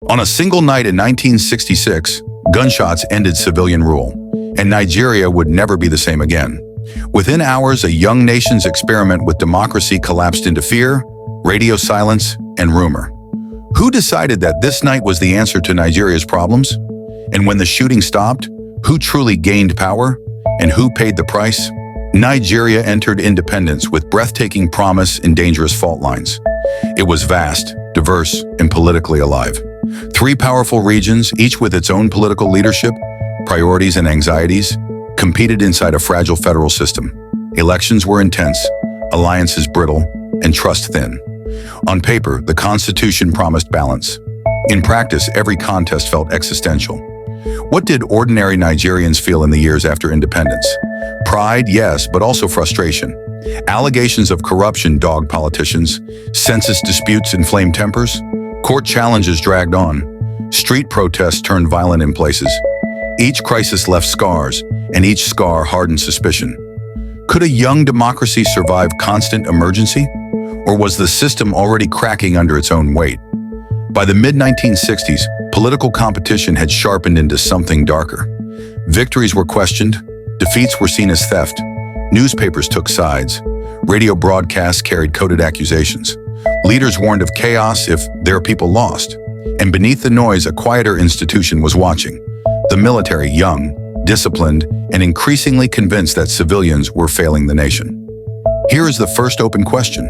On a single night in 1966, gunshots ended civilian rule, and Nigeria would never be the same again. Within hours, a young nation's experiment with democracy collapsed into fear, radio silence, and rumor. Who decided that this night was the answer to Nigeria's problems? And when the shooting stopped, who truly gained power? And who paid the price? Nigeria entered independence with breathtaking promise and dangerous fault lines. It was vast, diverse, and politically alive. Three powerful regions, each with its own political leadership, priorities, and anxieties, competed inside a fragile federal system. Elections were intense, alliances brittle, and trust thin. On paper, the Constitution promised balance. In practice, every contest felt existential. What did ordinary Nigerians feel in the years after independence? Pride, yes, but also frustration. Allegations of corruption dogged politicians, census disputes inflamed tempers, court challenges dragged on, street protests turned violent in places. Each crisis left scars, and each scar hardened suspicion. Could a young democracy survive constant emergency? Or was the system already cracking under its own weight? By the mid-1960s, political competition had sharpened into something darker. Victories were questioned, defeats were seen as theft, newspapers took sides, radio broadcasts carried coded accusations. Leaders warned of chaos if their people lost. And beneath the noise, a quieter institution was watching. The military, young, disciplined, and increasingly convinced that civilians were failing the nation. Here is the first open question.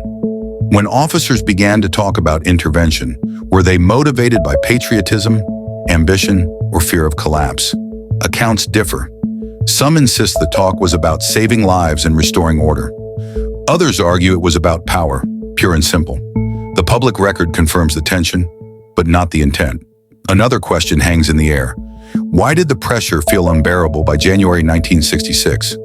When officers began to talk about intervention, were they motivated by patriotism, ambition, or fear of collapse? Accounts differ. Some insist the talk was about saving lives and restoring order. Others argue it was about power, pure and simple. The public record confirms the tension, but not the intent. Another question hangs in the air. Why did the pressure feel unbearable by January 1966?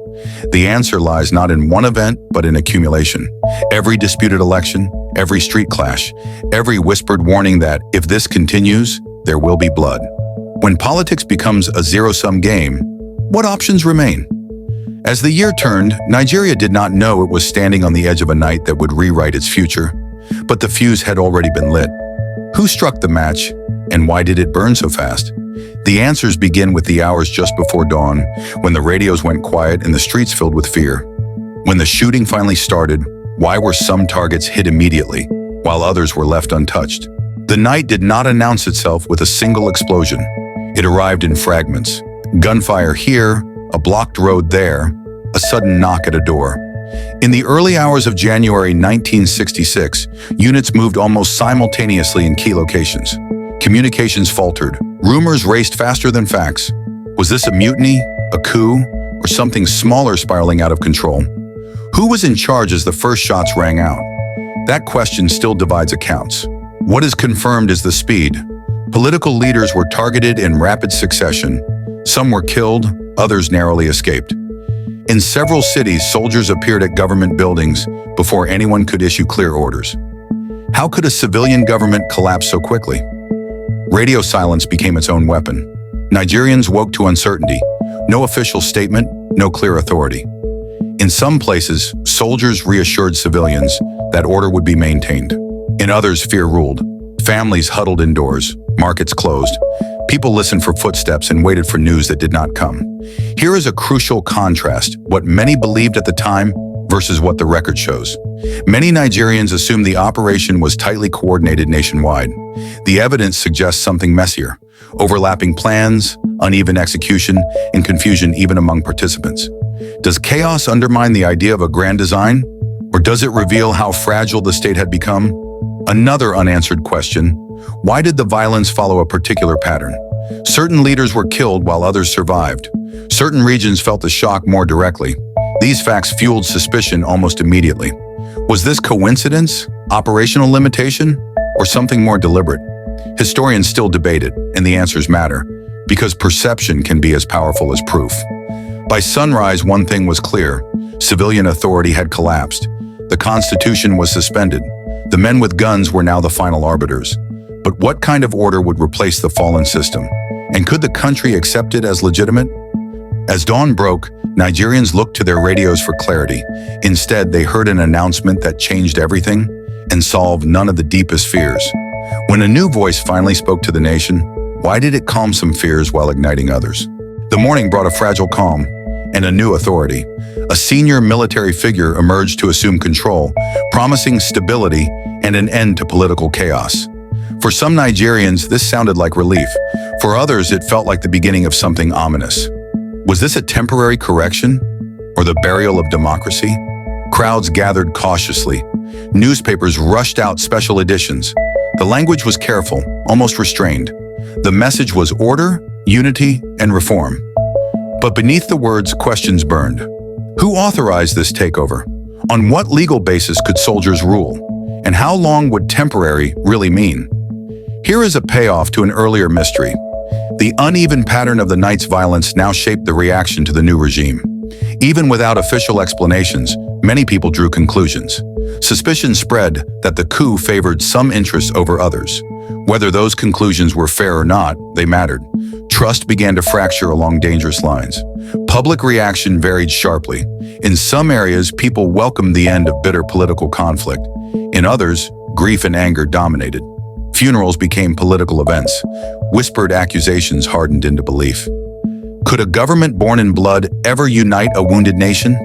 The answer lies not in one event, but in accumulation. Every disputed election, every street clash, every whispered warning that, if this continues, there will be blood. When politics becomes a zero-sum game, what options remain? As the year turned, Nigeria did not know it was standing on the edge of a night that would rewrite its future. But the fuse had already been lit. Who struck the match, and why did it burn so fast? The answers begin with the hours just before dawn, when the radios went quiet and the streets filled with fear. When the shooting finally started, why were some targets hit immediately, while others were left untouched? The night did not announce itself with a single explosion. It arrived in fragments. Gunfire here, a blocked road there, a sudden knock at a door. In the early hours of January 1966, units moved almost simultaneously in key locations. Communications faltered. Rumors raced faster than facts. Was this a mutiny, a coup, or something smaller spiraling out of control? Who was in charge as the first shots rang out? That question still divides accounts. What is confirmed is the speed. Political leaders were targeted in rapid succession. Some were killed, others narrowly escaped. In several cities, soldiers appeared at government buildings before anyone could issue clear orders. How could a civilian government collapse so quickly? Radio silence became its own weapon. Nigerians woke to uncertainty. No official statement, no clear authority. In some places, soldiers reassured civilians that order would be maintained. In others, fear ruled. Families huddled indoors, markets closed. People listened for footsteps and waited for news that did not come. Here is a crucial contrast, what many believed at the time versus what the record shows. Many Nigerians assumed the operation was tightly coordinated nationwide. The evidence suggests something messier: overlapping plans, uneven execution, and confusion even among participants. Does chaos undermine the idea of a grand design? Or does it reveal how fragile the state had become? Another unanswered question: why did the violence follow a particular pattern? Certain leaders were killed while others survived. Certain regions felt the shock more directly. These facts fueled suspicion almost immediately. Was this coincidence, operational limitation, or something more deliberate? Historians still debate it, and the answers matter, because perception can be as powerful as proof. By sunrise, one thing was clear: civilian authority had collapsed. The Constitution was suspended. The men with guns were now the final arbiters. But what kind of order would replace the fallen system? And could the country accept it as legitimate? As dawn broke, Nigerians looked to their radios for clarity. Instead, they heard an announcement that changed everything and solved none of the deepest fears. When a new voice finally spoke to the nation, why did it calm some fears while igniting others? The morning brought a fragile calm and a new authority. A senior military figure emerged to assume control, promising stability and an end to political chaos. For some Nigerians, this sounded like relief. For others, it felt like the beginning of something ominous. Was this a temporary correction or the burial of democracy? Crowds gathered cautiously. Newspapers rushed out special editions. The language was careful, almost restrained. The message was order, unity, and reform. But beneath the words, questions burned. Who authorized this takeover? On what legal basis could soldiers rule? And how long would temporary really mean? Here is a payoff to an earlier mystery. The uneven pattern of the night's violence now shaped the reaction to the new regime. Even without official explanations, many people drew conclusions. Suspicion spread that the coup favored some interests over others. Whether those conclusions were fair or not, they mattered. Trust began to fracture along dangerous lines. Public reaction varied sharply. In some areas, people welcomed the end of bitter political conflict. In others, grief and anger dominated. Funerals became political events. Whispered accusations hardened into belief. Could a government born in blood ever unite a wounded nation?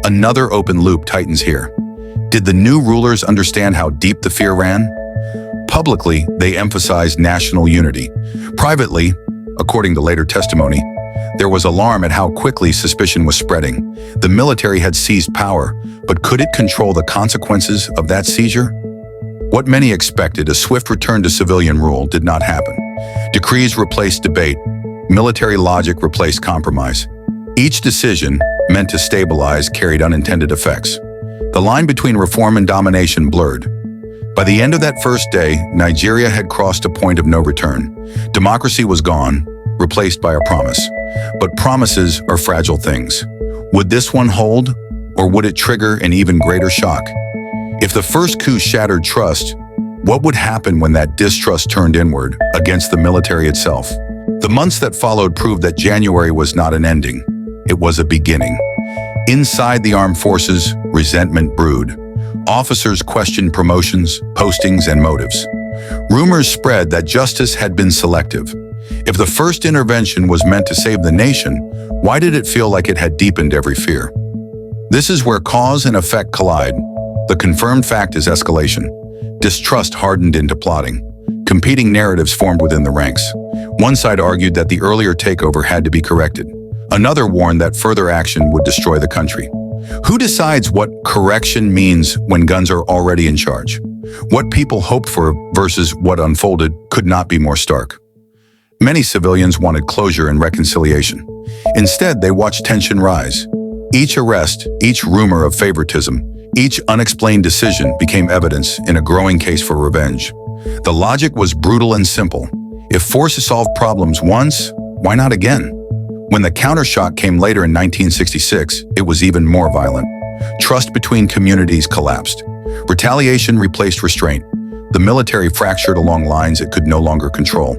Another open loop tightens here. Did the new rulers understand how deep the fear ran? Publicly, they emphasized national unity. Privately, according to later testimony, there was alarm at how quickly suspicion was spreading. The military had seized power, but could it control the consequences of that seizure? What many expected, a swift return to civilian rule, did not happen. Decrees replaced debate. Military logic replaced compromise. Each decision, meant to stabilize, carried unintended effects. The line between reform and domination blurred. By the end of that first day, Nigeria had crossed a point of no return. Democracy was gone, replaced by a promise. But promises are fragile things. Would this one hold, or would it trigger an even greater shock? If the first coup shattered trust, what would happen when that distrust turned inward, against the military itself? The months that followed proved that January was not an ending. It was a beginning. Inside the armed forces, resentment brewed. Officers questioned promotions, postings, and motives. Rumors spread that justice had been selective. If the first intervention was meant to save the nation, why did it feel like it had deepened every fear? This is where cause and effect collide. The confirmed fact is escalation. Distrust hardened into plotting. Competing narratives formed within the ranks. One side argued that the earlier takeover had to be corrected. Another warned that further action would destroy the country. Who decides what correction means when guns are already in charge? What people hoped for versus what unfolded could not be more stark. Many civilians wanted closure and reconciliation. Instead, they watched tension rise. Each arrest, each rumor of favoritism, each unexplained decision became evidence in a growing case for revenge. The logic was brutal and simple. If force solved problems once, why not again? When the countershock came later in 1966, it was even more violent. Trust between communities collapsed. Retaliation replaced restraint. The military fractured along lines it could no longer control.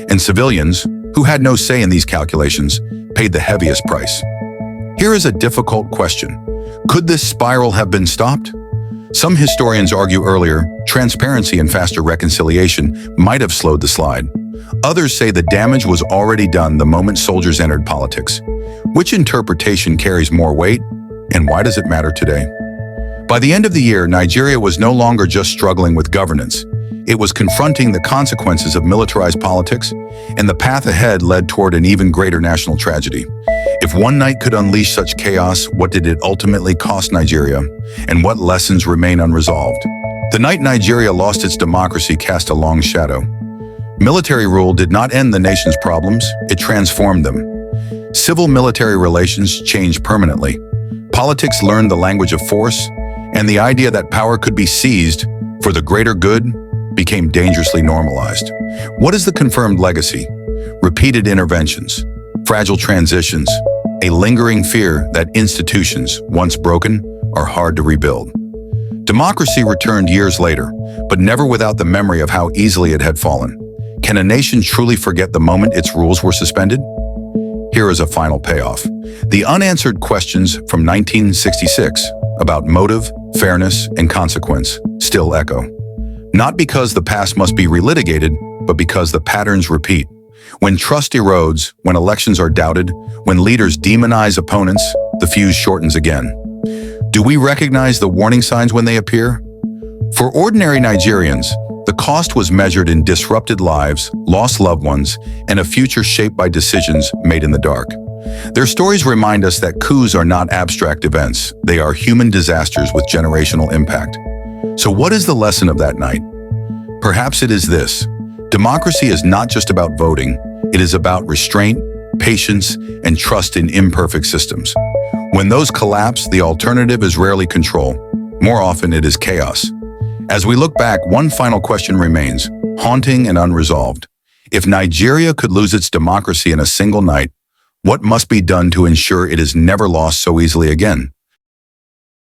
And civilians, who had no say in these calculations, paid the heaviest price. Here is a difficult question. Could this spiral have been stopped? Some historians argue earlier, transparency and faster reconciliation might have slowed the slide. Others say the damage was already done the moment soldiers entered politics. Which interpretation carries more weight, and why does it matter today? By the end of the year, Nigeria was no longer just struggling with governance. It was confronting the consequences of militarized politics, and the path ahead led toward an even greater national tragedy. If one night could unleash such chaos, what did it ultimately cost Nigeria, and what lessons remain unresolved? The night Nigeria lost its democracy cast a long shadow. Military rule did not end the nation's problems, it transformed them. Civil-military relations changed permanently. Politics learned the language of force, and the idea that power could be seized for the greater good became dangerously normalized. What is the confirmed legacy? Repeated interventions, fragile transitions, a lingering fear that institutions, once broken, are hard to rebuild. Democracy returned years later, but never without the memory of how easily it had fallen. Can a nation truly forget the moment its rules were suspended? Here is a final payoff. The unanswered questions from 1966 about motive, fairness, and consequence still echo. Not because the past must be relitigated, but because the patterns repeat. When trust erodes, when elections are doubted, when leaders demonize opponents, the fuse shortens again. Do we recognize the warning signs when they appear? For ordinary Nigerians, the cost was measured in disrupted lives, lost loved ones, and a future shaped by decisions made in the dark. Their stories remind us that coups are not abstract events. They are human disasters with generational impact. So what is the lesson of that night? Perhaps it is this: democracy is not just about voting, it is about restraint, patience, and trust in imperfect systems. When those collapse, the alternative is rarely control. More often, it is chaos. As we look back, one final question remains, haunting and unresolved. If Nigeria could lose its democracy in a single night, what must be done to ensure it is never lost so easily again?